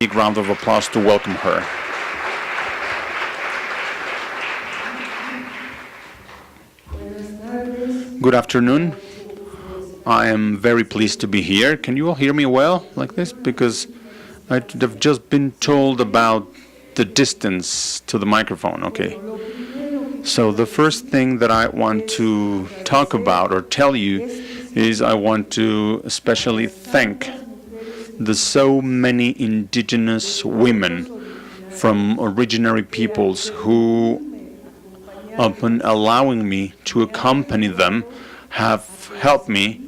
big round of applause to welcome her. Good afternoon. I am very pleased to be here. Can you all hear me well like this? Because I've just been told about the distance to the microphone. Okay. So the first thing that I want to talk about or tell you is I want to especially thank the so many indigenous women from originary peoples who, upon allowing me to accompany them, have helped me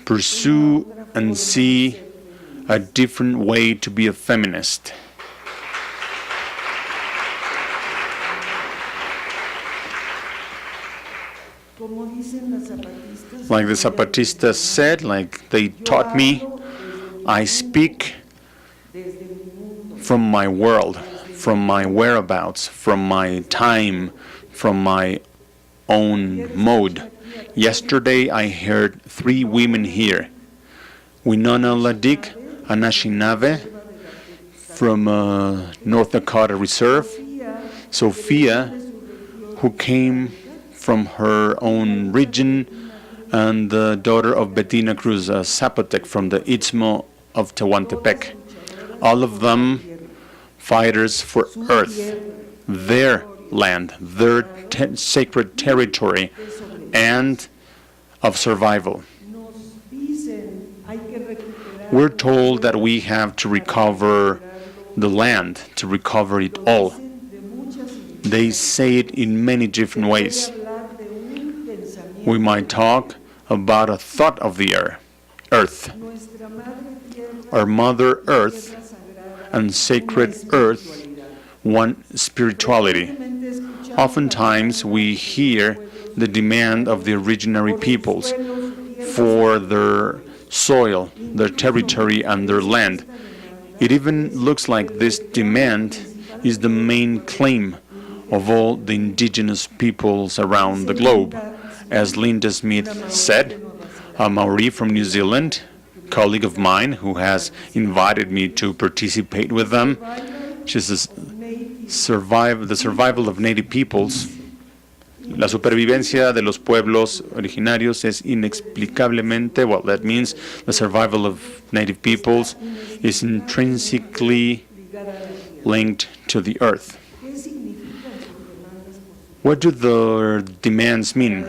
pursue and see a different way to be a feminist. Like the Zapatistas said, like they taught me, I speak from my world, from my whereabouts, from my time, from my own mode. Yesterday I heard 3 women here. Winona Ladik, Anishinaabe, from North Dakota Reserve. Sophia, who came from her own region, and the daughter of Bettina Cruz, a Zapotec from the Istmo of Tehuantepec. All of them fighters for earth, their land, their sacred territory, and of survival. We're told that we have to recover the land, to recover it all. They say it in many different ways. We might talk about a thought of the earth. Our Mother Earth and sacred earth want spirituality. Oftentimes we hear the demand of the originary peoples for their soil, their territory, and their land. It even looks like this demand is the main claim of all the indigenous peoples around the globe. As Linda Smith said, a Maori from New Zealand, colleague of mine who has invited me to participate with them. She says, the survival of native peoples, la supervivencia de los pueblos originarios es inexplicablemente, well, that means the survival of native peoples is intrinsically linked to the earth. What do the demands mean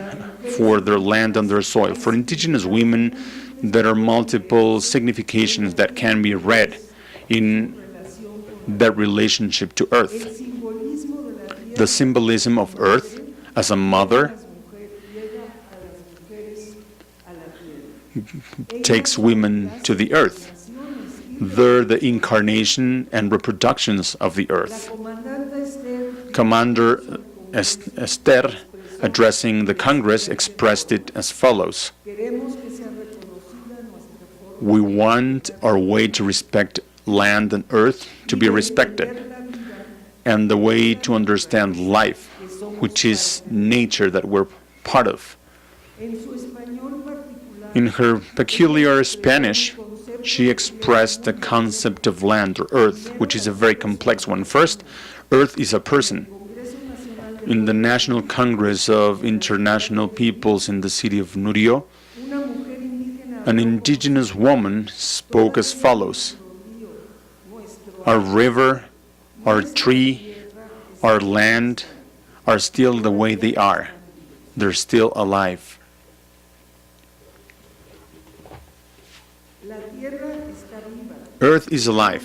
for their land and their soil? For indigenous women, there are multiple significations that can be read in their relationship to earth. The symbolism of earth as a mother takes women to the earth. They're the incarnation and reproductions of the earth. Commander Esther, addressing the Congress, expressed it as follows. We want our way to respect land and earth to be respected, and the way to understand life, which is nature that we're part of. In her peculiar Spanish, she expressed the concept of land or earth, which is a very complex one. First, earth is a person. In the National Congress of International Peoples in the city of Nurio, an indigenous woman spoke as follows. Our river, our tree, our land are still the way they are. They're still alive. Earth is alive.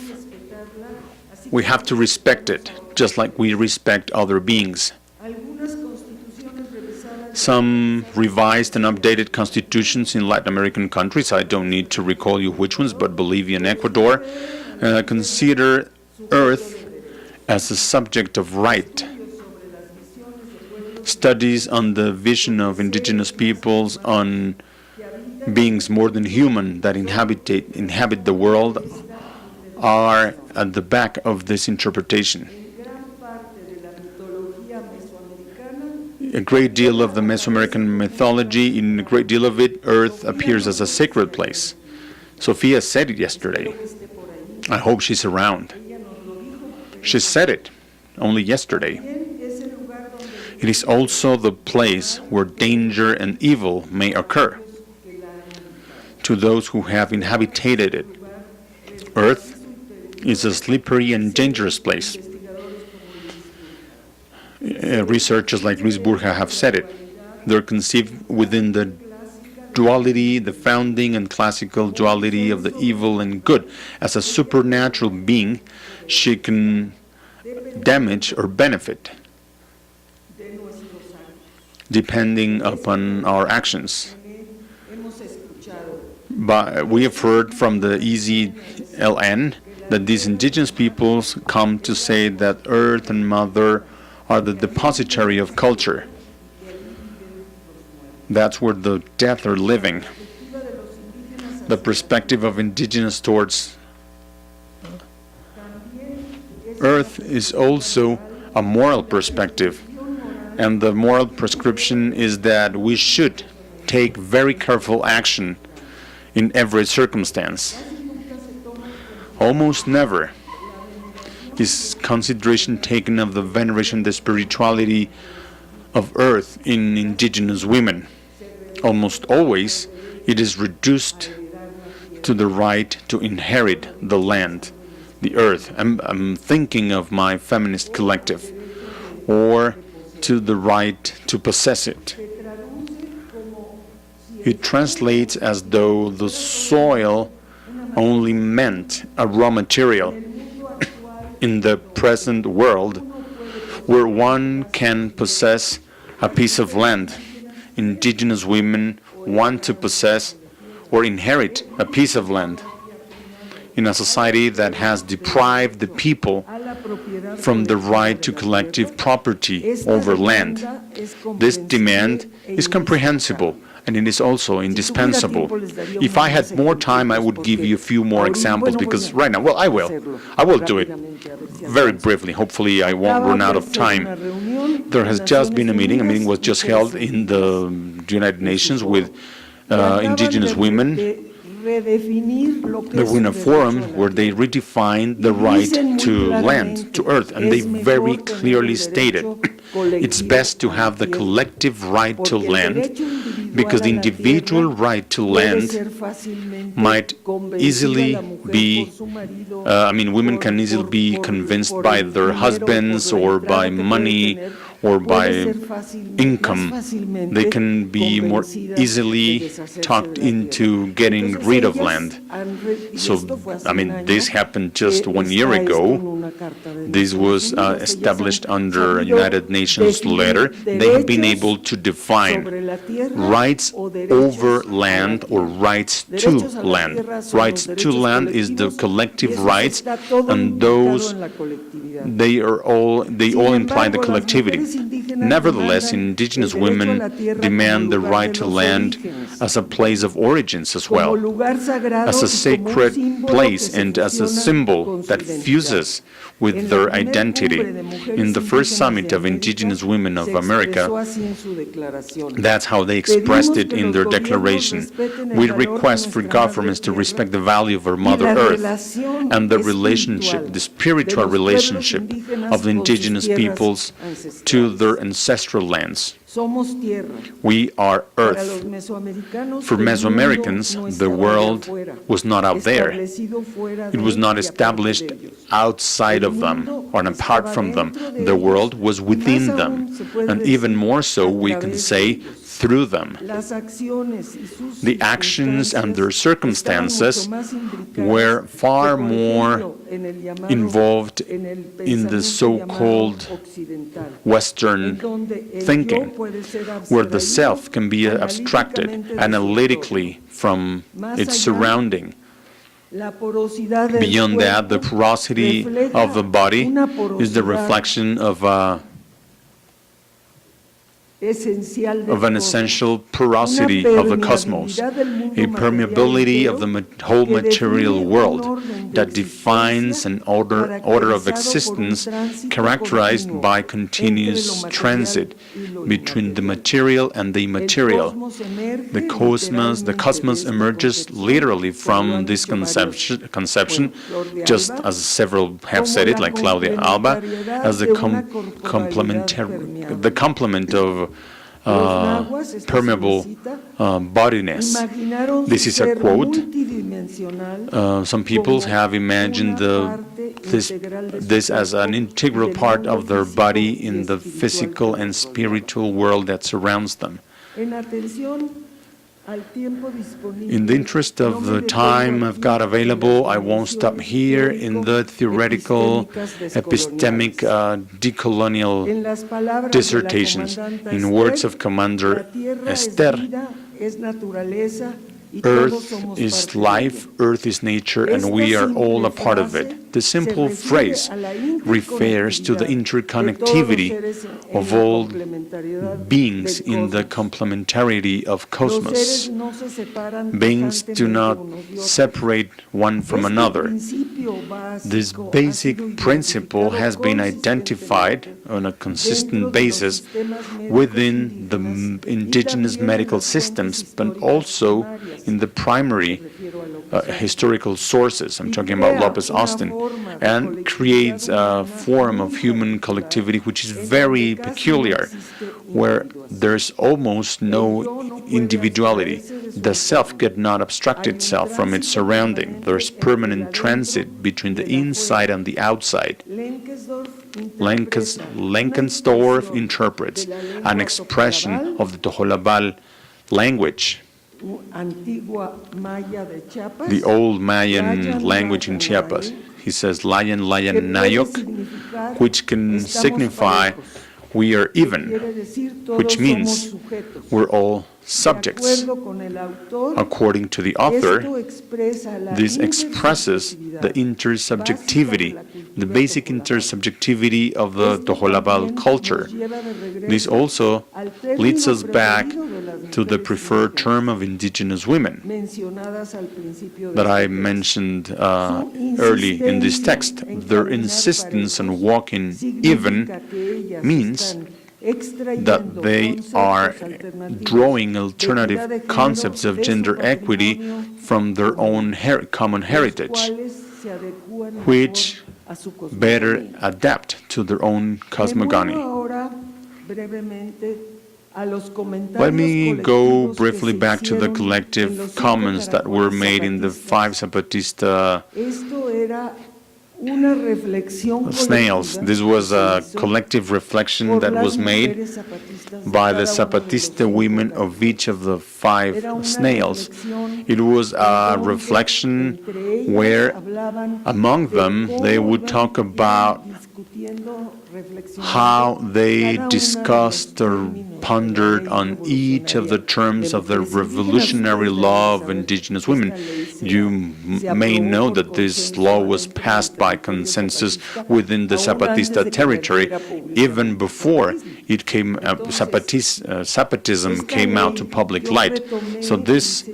We have to respect it, just like we respect other beings. Some revised and updated constitutions in Latin American countries, I don't need to recall you which ones, but Bolivia and Ecuador, consider earth as a subject of right. Studies on the vision of indigenous peoples on beings more than human that inhabit the world are at the back of this interpretation. A great deal of the Mesoamerican mythology, in a great deal of it, Earth appears as a sacred place. Sophia said it yesterday. I hope she's around. She said it only yesterday. It is also the place where danger and evil may occur to those who have inhabited it. Earth is a slippery and dangerous place. Researchers like Luis Burja have said it. They're conceived within the duality, the founding and classical duality of the evil and good. As a supernatural being, she can damage or benefit depending upon our actions. But we have heard from the EZLN that these indigenous peoples come to say that Earth and Mother are the depository of culture. That's where the dead are living. The perspective of indigenous towards Earth is also a moral perspective. And the moral prescription is that we should take very careful action in every circumstance. Almost never is consideration taken of the veneration, the spirituality of Earth in indigenous women. Almost always it is reduced to the right to inherit the land, the Earth. I'm thinking of my feminist collective, or to the right to possess it. It translates as though the soil only meant a raw material in the present world where one can possess a piece of land. Indigenous women want to possess or inherit a piece of land. In a society that has deprived the people from the right to collective property over land, this demand is comprehensible, and it is also indispensable. If I had more time, I would give you a few more examples, because right now, well, I will do it very briefly. Hopefully I won't run out of time. There has just been a meeting was just held in the United Nations with indigenous women. There was a forum where they redefined the right to land, to earth, and they very clearly stated it's best to have the collective right to land, because the individual right to land might easily be, women can easily be convinced by their husbands or by money or by income. They can be more easily talked into getting rid of land. So, this happened just 1 year ago. This was established under a United Nations letter. They have been able to define rights over land or rights to land. Rights to land is the collective rights, and those they all imply the collectivity. Nevertheless, indigenous women demand the right to land as a place of origins as well, as a sacred place and as a symbol that fuses with their identity. In the first summit of indigenous women of America, that's how they expressed it in their declaration. We request for governments to respect the value of our Mother Earth and the relationship, the spiritual relationship of the indigenous peoples to their ancestral lands. We are Earth. For Mesoamericans, the world was not out there. It was not established outside of them or apart from them. The world was within them. And even more so, we can say, through them. The actions and their circumstances were far more involved in the so-called Western thinking, where the self can be abstracted analytically from its surrounding. Beyond that, the porosity of the body is the reflection of of an essential porosity of the cosmos, a permeability of the whole material world that defines an order of existence characterized by continuous transit between the material and the immaterial. The cosmos emerges literally from this conception, just as several have said it, like Claudia Alba, as the complement of permeable bodiness. This is a quote. Some people have imagined this as an integral part of their body in the physical and spiritual world that surrounds them. In the interest of the time I've got available, I won't stop here in the theoretical, epistemic, decolonial dissertations. In words of Commander Esther, Earth is life, Earth is nature, and we are all a part of it. The simple phrase refers to the interconnectivity of all beings in the complementarity of cosmos. Beings do not separate one from another. This basic principle has been identified on a consistent basis within the indigenous medical systems, but also in the primary historical sources. I'm talking about Lopez Austin, and creates a form of human collectivity which is very peculiar, where there's almost no individuality. The self cannot abstract itself from its surrounding. There's permanent transit between the inside and the outside. Lenkensdorf interprets an expression of the Tojolabal language, the old Mayan language in Chiapas. He says Layan Nayok, which can signify we are even, which means we're all subjects. According to the author, this expresses the intersubjectivity, the basic intersubjectivity of the Tojolabal culture. This also leads us back to the preferred term of indigenous women that I mentioned early in this text. Their insistence on walking even means that they are drawing alternative concepts of gender equity from their own common heritage, which better adapt to their own cosmogony. Let me go briefly back to the collective comments that were made in the 5 Zapatista snails. This was a collective reflection that was made by the Zapatista women of each of the 5 snails. It was a reflection where among them they would talk about how they discussed or pondered on each of the terms of the revolutionary law of indigenous women. You may know that this law was passed by consensus within the Zapatista territory even before it came Zapatism came out to public light. So this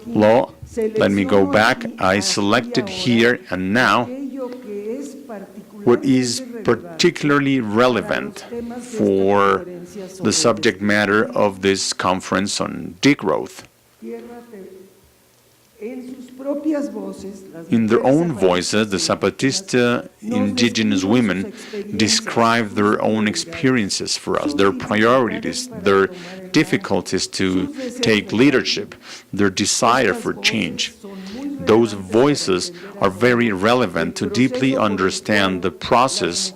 law, let me go back, I selected here and now what is particularly relevant for the subject matter of this conference on degrowth. In their own voices, the Zapatista indigenous women describe their own experiences for us, their priorities, their difficulties to take leadership, their desire for change. Those voices are very relevant to deeply understand the process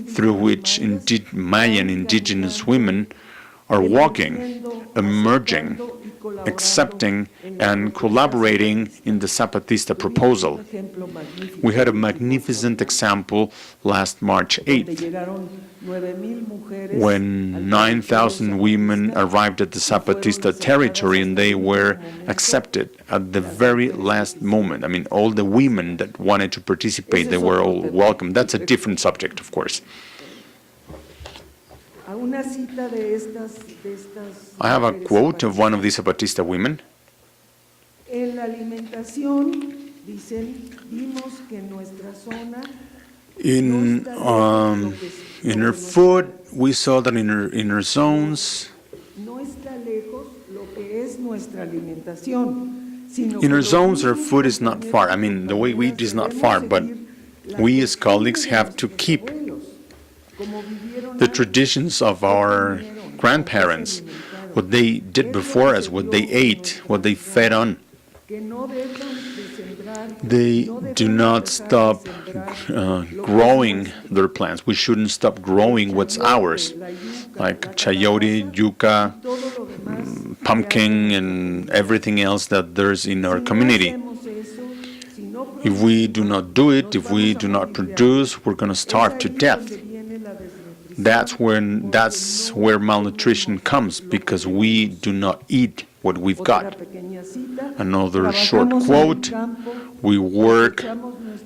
through which Mayan indigenous women are walking, emerging, accepting, and collaborating in the Zapatista proposal. We had a magnificent example last March 8th, when 9,000 women arrived at the Zapatista territory and they were accepted at the very last moment. I mean, all the women that wanted to participate, they were all welcome. That's a different subject, of course. I have a quote of one of these Zapatista women. In her food, we saw that in her zones, our food is not far. I mean, the way we eat is not far, but we as colleagues have to keep the traditions of our grandparents, what they did before us, what they ate, what they fed on. They do not stop growing their plants. We shouldn't stop growing what's ours, like chayote, yuca, pumpkin, and everything else that there's in our community. If we do not do it, if we do not produce, we're going to starve to death. That's where malnutrition comes, because we do not eat what we've got. Another short quote: we work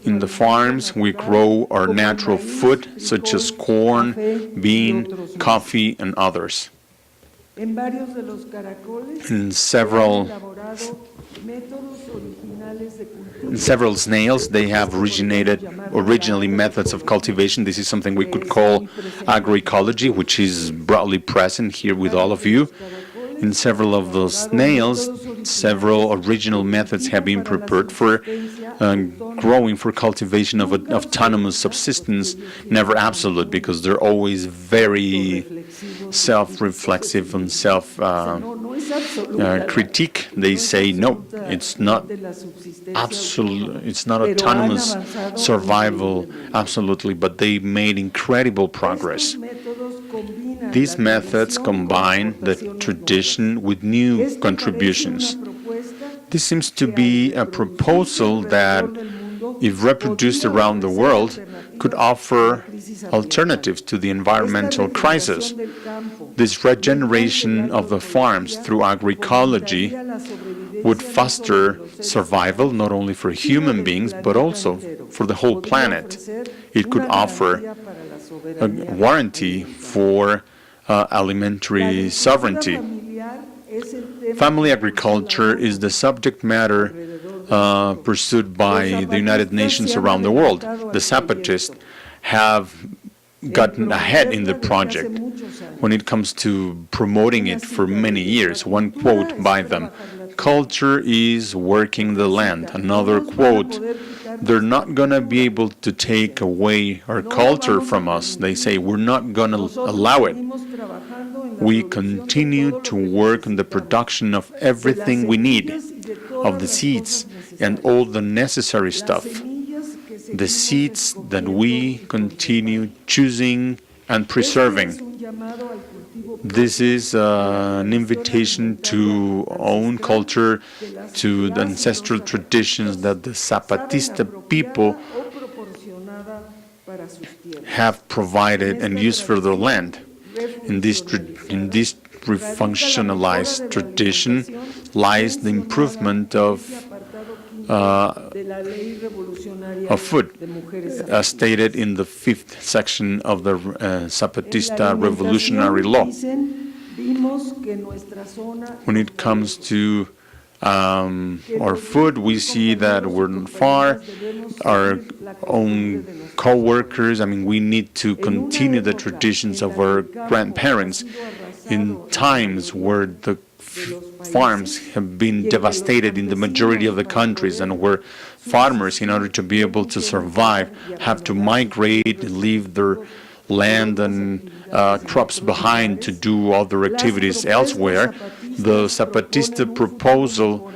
in the farms, we grow our natural food, such as corn, bean, coffee, and others. In several snails, they have originally methods of cultivation. This is something we could call agroecology, which is broadly present here with all of you. In several of those snails, several original methods have been prepared for growing, for cultivation of autonomous subsistence, never absolute, because they're always very self-reflexive and self-critique. They say, no, it's not absolute, it's not autonomous survival, absolutely, but they made incredible progress. These methods combine the tradition with new contributions. This seems to be a proposal that, if reproduced around the world, could offer alternatives to the environmental crisis. This regeneration of the farms through agroecology would foster survival not only for human beings, but also for the whole planet. It could offer a warranty for alimentary sovereignty. Family agriculture is the subject matter pursued by the United Nations around the world. The Zapatists have gotten ahead in the project when it comes to promoting it for many years. One quote by them: culture is working the land. Another quote: they're not going to be able to take away our culture from us. They say, we're not going to allow it. We continue to work on the production of everything we need, of the seeds and all the necessary stuff. The seeds that we continue choosing and preserving. This is an invitation to own culture, to the ancestral traditions that the Zapatista people have provided and used for their land. In this refunctionalized tradition lies the improvement of food, as stated in the 5th section of the Zapatista revolutionary law. When it comes to our food, we see that we're not far. Our own co-workers, I mean, we need to continue the traditions of our grandparents in times where the farms have been devastated in the majority of the countries, and where farmers, in order to be able to survive, have to migrate, leave their land and crops behind to do other activities elsewhere. The Zapatista proposal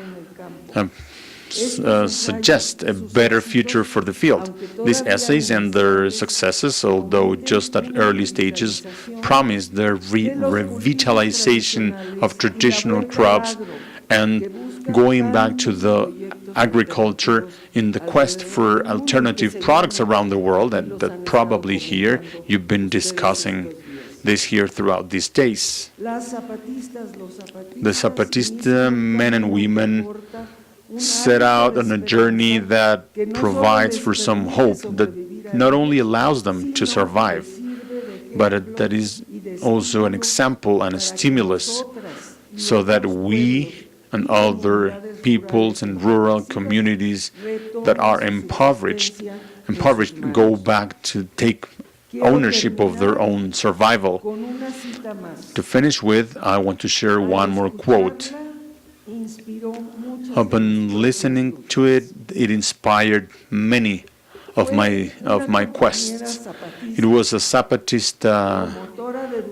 suggests a better future for the field. These essays and their successes, although just at early stages, promise the revitalization of traditional crops and going back to the agriculture in the quest for alternative products around the world, that probably here you've been discussing this here throughout these days. The Zapatista men and women set out on a journey that provides for some hope, that not only allows them to survive, but that is also an example and a stimulus so that we and other peoples and rural communities that are impoverished go back to take ownership of their own survival. To finish with, I want to share one more quote. Upon listening to it, it inspired many of my quests. It was a Zapatista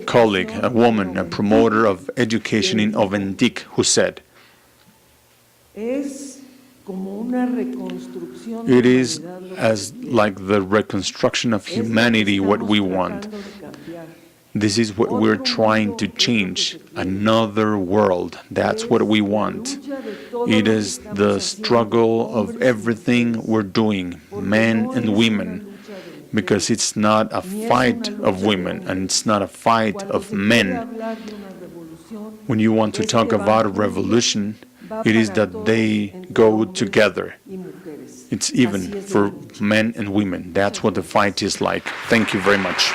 colleague, a woman, a promoter of education in Oventic, who said, it is as like the reconstruction of humanity what we want. This is what we're trying to change, another world. That's what we want. It is the struggle of everything we're doing, men and women, because it's not a fight of women and it's not a fight of men. When you want to talk about a revolution, it is that they go together. It's even for men and women. That's what the fight is like. Thank you very much.